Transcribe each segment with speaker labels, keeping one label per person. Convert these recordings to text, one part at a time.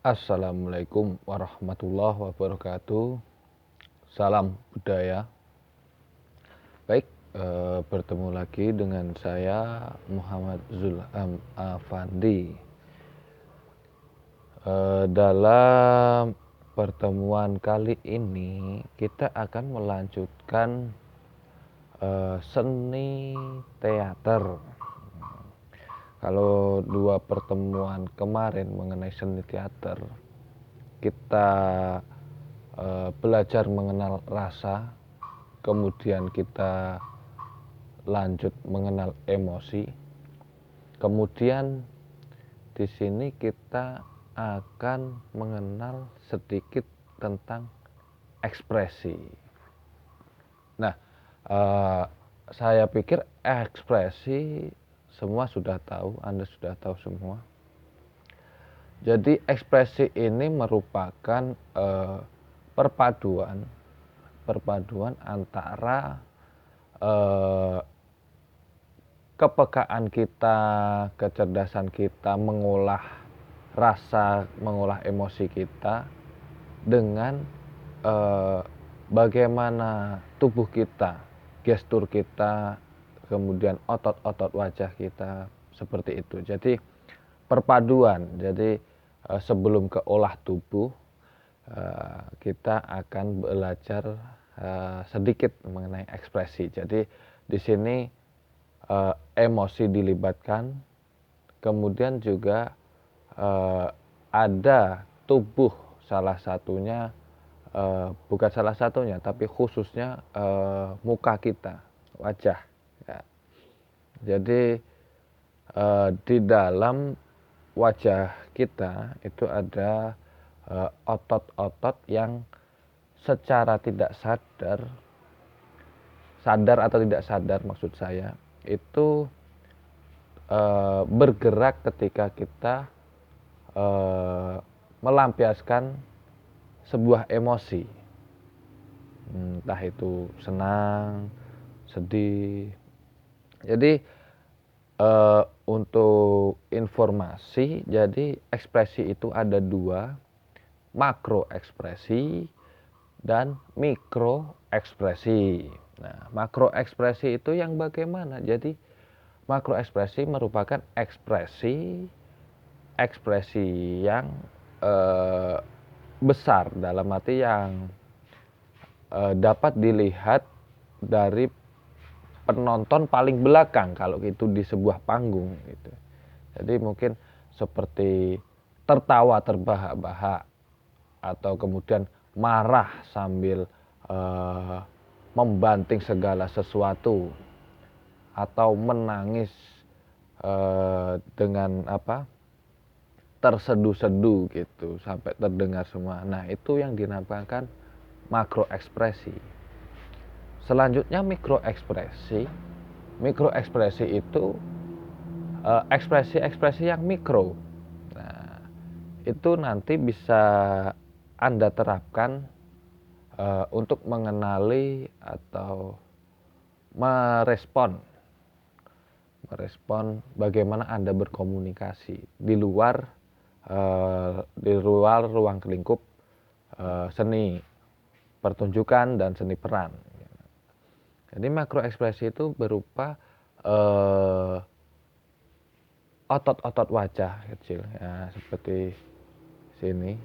Speaker 1: Assalamualaikum warahmatullahi wabarakatuh. Salam budaya. Baik, bertemu lagi dengan saya Muhammad Zulham Afandi. Dalam pertemuan kali ini kita akan melanjutkan seni teater. Kalau dua pertemuan kemarin mengenai seni teater, kita belajar mengenal rasa, kemudian kita lanjut mengenal emosi, kemudian di sini kita akan mengenal sedikit tentang ekspresi. Nah, saya pikir ekspresi semua sudah tahu, Anda sudah tahu semua. Jadi ekspresi ini merupakan perpaduan antara kepekaan kita, kecerdasan kita mengolah rasa, mengolah emosi kita dengan bagaimana tubuh kita, gestur kita, kemudian otot-otot wajah kita seperti itu. Jadi perpaduan. Jadi sebelum ke olah tubuh, kita akan belajar sedikit mengenai ekspresi. Jadi di sini emosi dilibatkan, kemudian juga ada tubuh salah satunya, bukan salah satunya, tapi khususnya muka kita, wajah. Ya. Jadi di dalam wajah kita itu ada otot-otot yang secara tidak sadar atau tidak sadar maksud saya, itu bergerak ketika kita melampiaskan sebuah emosi, entah itu senang, sedih. Jadi untuk informasi, jadi ekspresi itu ada dua, makro ekspresi dan mikro ekspresi. Nah, makro ekspresi itu yang bagaimana? Jadi makro ekspresi merupakan ekspresi yang besar, dalam arti yang dapat dilihat dari penonton paling belakang kalau itu di sebuah panggung gitu. Jadi mungkin seperti tertawa terbahak-bahak, atau kemudian marah sambil membanting segala sesuatu, atau menangis dengan terseduh-seduh gitu sampai terdengar semua. Nah, itu yang dinamakan makro ekspresi. Selanjutnya mikro ekspresi. Mikro ekspresi itu ekspresi-ekspresi yang mikro. Nah, itu nanti bisa Anda terapkan untuk mengenali atau merespon bagaimana Anda berkomunikasi di luar ruang lingkup seni pertunjukan dan seni peran. Jadi makro ekspresi itu berupa otot-otot wajah kecil, ya, seperti sini,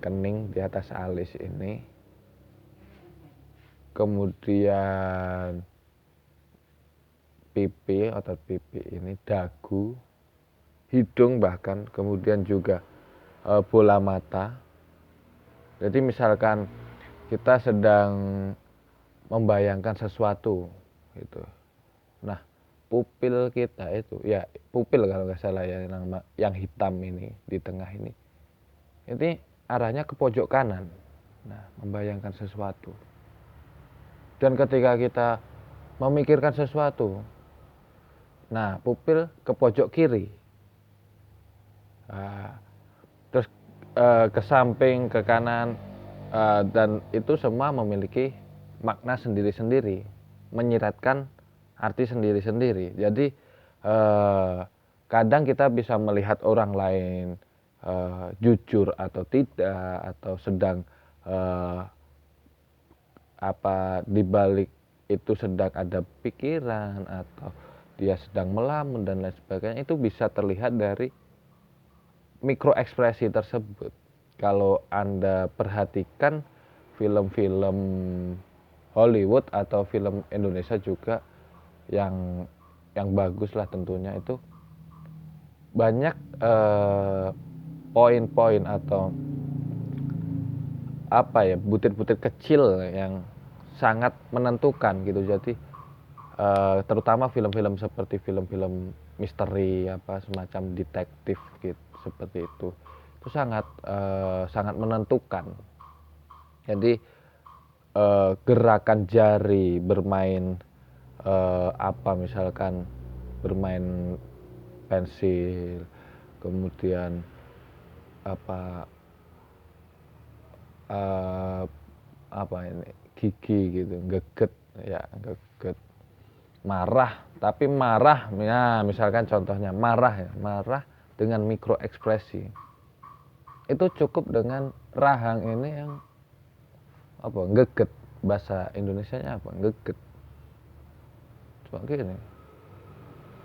Speaker 1: kening di atas alis ini, kemudian pipi, otot pipi ini, dagu, hidung, bahkan kemudian juga bola mata. Jadi misalkan kita sedang membayangkan sesuatu gitu. Nah, pupil kita itu, ya pupil kalau nggak salah ya, yang hitam ini di tengah ini arahnya ke pojok kanan. Nah, membayangkan sesuatu. Dan ketika kita memikirkan sesuatu, nah pupil ke pojok kiri, terus ke samping, ke kanan, dan itu semua memiliki makna sendiri-sendiri, menyiratkan arti sendiri-sendiri. Jadi kadang kita bisa melihat orang lain jujur atau tidak, atau sedang eh, apa di balik itu sedang ada pikiran, atau dia sedang melamun dan lain sebagainya, itu bisa terlihat dari mikro ekspresi tersebut. Kalau Anda perhatikan film-film Hollywood atau film Indonesia juga yang bagus lah tentunya, itu banyak poin-poin atau apa ya, butir-butir kecil yang sangat menentukan gitu. Jadi terutama film-film seperti film-film misteri, apa semacam detektif gitu, seperti itu sangat sangat menentukan. Jadi gerakan jari bermain apa misalkan bermain pensil, kemudian apa eh, apa ini, gigi gitu, geget ya, geget, marah, tapi marah ya, misalkan contohnya marah ya, marah dengan mikro ekspresi itu cukup dengan rahang ini yang apa, geget, bahasa Indonesianya apa, geget, cuma gini,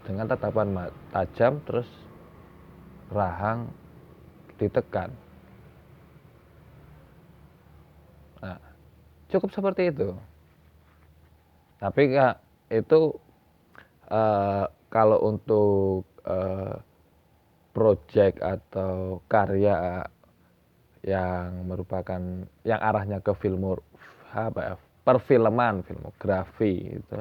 Speaker 1: dengan tatapan tajam terus rahang ditekan. Nah, cukup seperti itu. Tapi Kak, itu kalau untuk project atau karya yang merupakan yang arahnya ke film apa ya, perfilman, filmografi itu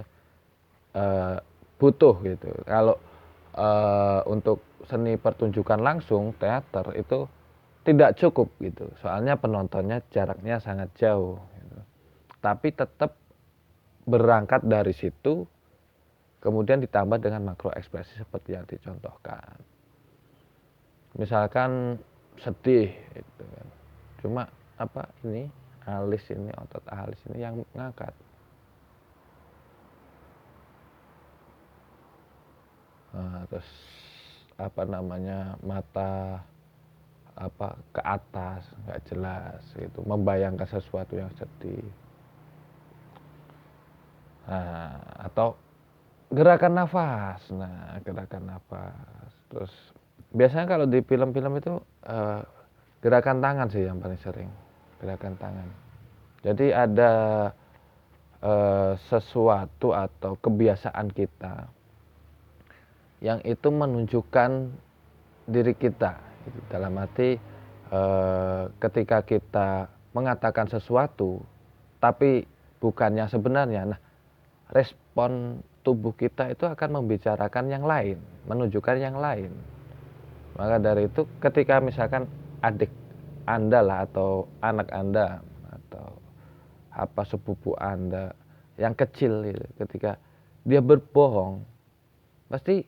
Speaker 1: eh, butuh gitu. Kalau untuk seni pertunjukan langsung teater itu tidak cukup gitu. Soalnya penontonnya jaraknya sangat jauh gitu. Tapi tetap berangkat dari situ, kemudian ditambah dengan makro ekspresi seperti yang dicontohkan. Misalkan sedih gitu kan. Cuma apa ini, alis ini, otot alis ini yang ngangkat. Nah, terus apa namanya, mata apa ke atas nggak jelas itu membayangkan sesuatu yang sedih. Nah, atau gerakan nafas. Nah, gerakan nafas. Terus biasanya kalau di film-film itu eh, gerakan tangan sih yang paling sering. Gerakan tangan. Jadi ada sesuatu atau kebiasaan kita yang itu menunjukkan diri kita. Gitu. Dalam arti ketika kita mengatakan sesuatu, tapi bukan yang sebenarnya. Nah, respon tubuh kita itu akan membicarakan yang lain, menunjukkan yang lain. Maka dari itu ketika misalkan adik Anda lah, atau anak Anda, atau apa sepupu Anda yang kecil gitu, ketika dia berbohong, pasti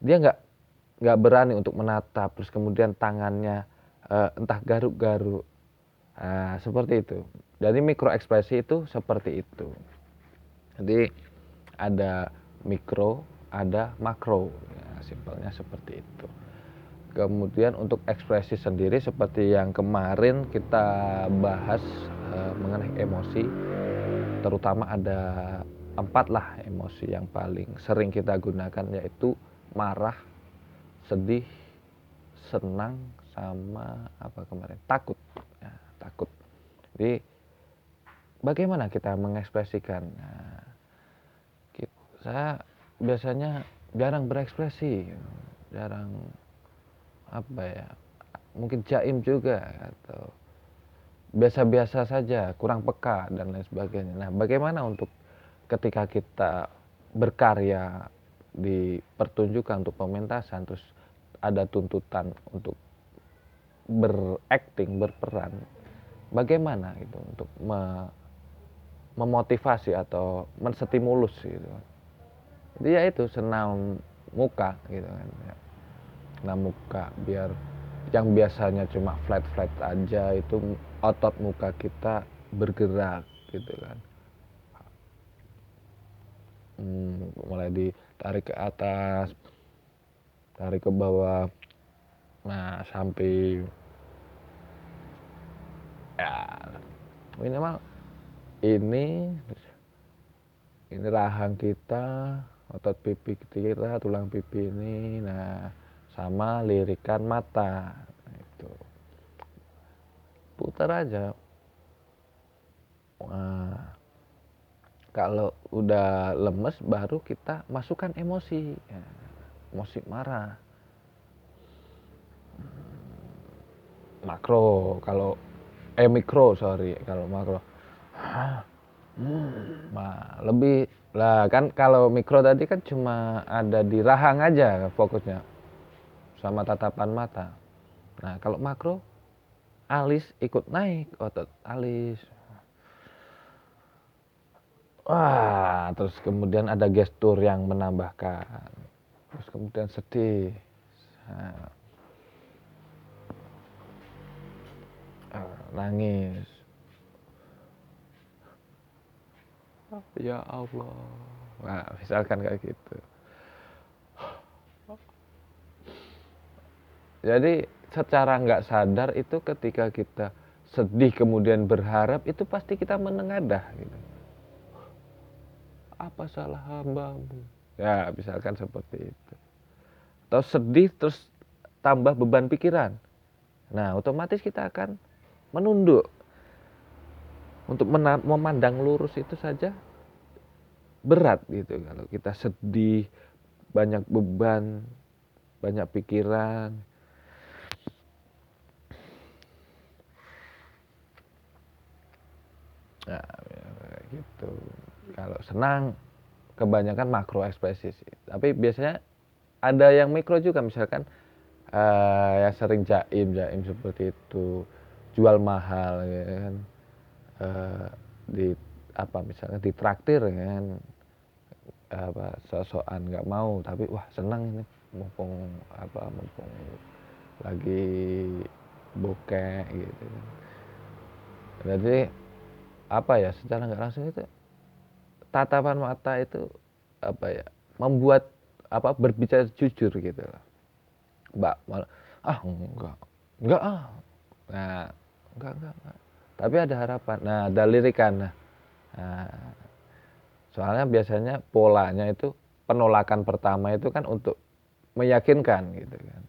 Speaker 1: dia nggak berani untuk menatap, terus kemudian tangannya entah garuk-garuk. Nah, seperti itu. Jadi mikro ekspresi itu seperti itu. Jadi ada mikro, ada makro, ya, simpelnya seperti itu. Kemudian untuk ekspresi sendiri seperti yang kemarin kita bahas mengenai emosi, terutama ada 4 lah emosi yang paling sering kita gunakan, yaitu marah, sedih, senang, sama apa kemarin, takut. Ya, takut. Jadi bagaimana kita mengekspresikan? Nah, saya biasanya jarang berekspresi, jarang apa ya, mungkin jaim juga, atau biasa-biasa saja, kurang peka dan lain sebagainya. Nah, bagaimana untuk ketika kita berkarya di pertunjukan untuk pementasan, terus ada tuntutan untuk berakting, berperan, bagaimana itu untuk memotivasi atau menstimulus gitu. Jadi ya itu senam muka gitu kan ya. Senam muka biar yang biasanya cuma flat aja itu otot muka kita bergerak gitu kan. Mulai ditarik ke atas, tarik ke bawah, Nah, sampai ya minimal ini rahang kita, otot pipi kita, tulang pipi ini, nah sama lirikan mata. Nah, itu putar aja. Nah, kalau udah lemes baru kita masukkan emosi, ya, emosi marah. Makro kalau mikro sorry kalau makro. Nah, lebih lah kan kalau mikro tadi kan cuma ada di rahang aja fokusnya sama tatapan mata. Nah, kalau makro alis ikut naik, otot alis. Wah, terus kemudian ada gestur yang menambahkan. Terus kemudian sedih. Nah, nangis. Ya Allah. Nah, misalkan kayak gitu. Jadi secara nggak sadar itu ketika kita sedih kemudian berharap itu pasti kita menengadah gitu. Apa salah hambamu? Ya, misalkan seperti itu. Atau sedih terus tambah beban pikiran. Nah, otomatis kita akan menunduk. Untuk memandang lurus itu saja berat gitu. Kalau kita sedih, banyak beban, banyak pikiran. Nah, ya, gitu. Kalau senang, kebanyakan makro ekspresi sih. Tapi biasanya ada yang mikro juga, misalkan yang sering jaim seperti itu, jual mahal ya kan, di apa misalnya ditraktir ya kan, apa sosokan nggak mau tapi wah senang ini mumpung lagi bokeh gitu kan. Jadi apa ya secara nggak langsung itu tatapan mata itu apa ya membuat apa berbicara jujur gitu loh. Mbak malah enggak ah, nah enggak tapi ada harapan, nah ada lirikan, nah soalnya biasanya polanya itu penolakan pertama itu kan untuk meyakinkan gitu kan,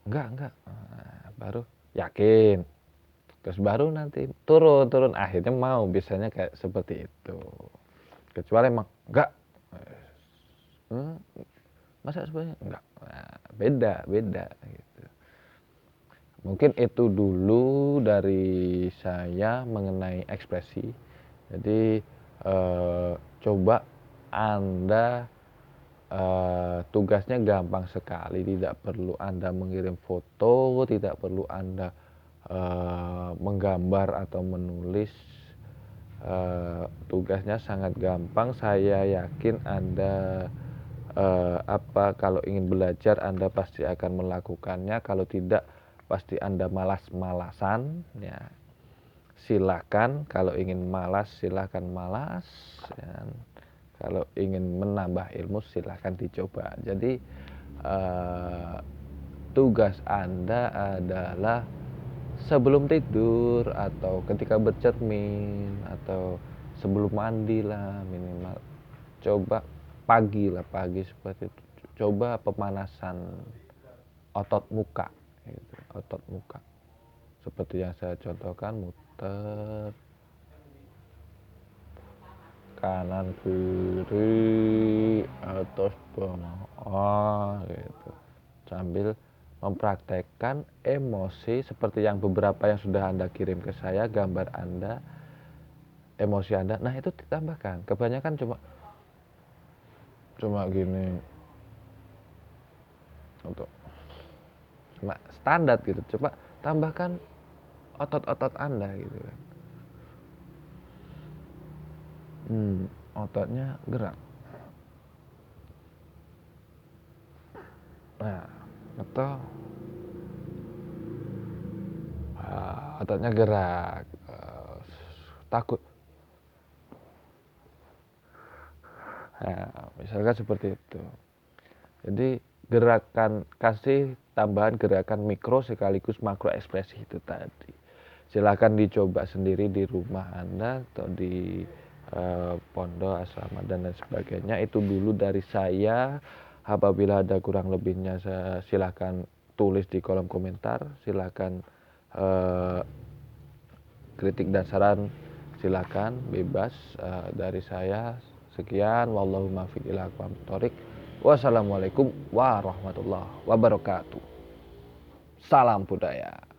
Speaker 1: enggak nah, baru yakin, terus baru nanti turun akhirnya mau, biasanya kayak seperti itu. Kecuali emang enggak, hmm, masa sebenarnya enggak, nah, beda gitu. Mungkin itu dulu dari saya mengenai ekspresi. Jadi coba Anda tugasnya gampang sekali, tidak perlu Anda mengirim foto, tidak perlu Anda menggambar atau menulis. Tugasnya sangat gampang. Saya yakin Anda apa kalau ingin belajar Anda pasti akan melakukannya. Kalau tidak pasti Anda malas-malasan ya. Silakan kalau ingin malas silakan malas ya. Kalau ingin menambah ilmu silakan dicoba. Jadi tugas Anda adalah sebelum tidur atau ketika bercermin atau sebelum mandi lah minimal coba pagi seperti itu, coba pemanasan otot muka gitu, otot muka seperti yang saya contohkan, muter kanan kiri atas bawah gitu sambil mempraktekkan emosi seperti yang beberapa yang sudah Anda kirim ke saya, gambar Anda, emosi Anda. Nah, itu ditambahkan. Kebanyakan cuma gini untuk cuma standar gitu. Coba tambahkan otot-otot Anda gitu kan. Ototnya gerak. Nah, atau ototnya gerak. Takut. Nah, misalkan seperti itu. Jadi gerakan kasih tambahan gerakan mikro sekaligus makro ekspresi itu tadi. Silahkan dicoba sendiri di rumah Anda atau di pondok, asrama dan lain sebagainya. Itu dulu dari saya. Apabila ada kurang lebihnya silahkan tulis di kolom komentar. Silahkan kritik dan saran silahkan bebas. Dari saya sekian. Wallahu muwaffiq ila aqwamit thoriq. Wassalamualaikum warahmatullahi wabarakatuh. Salam budaya.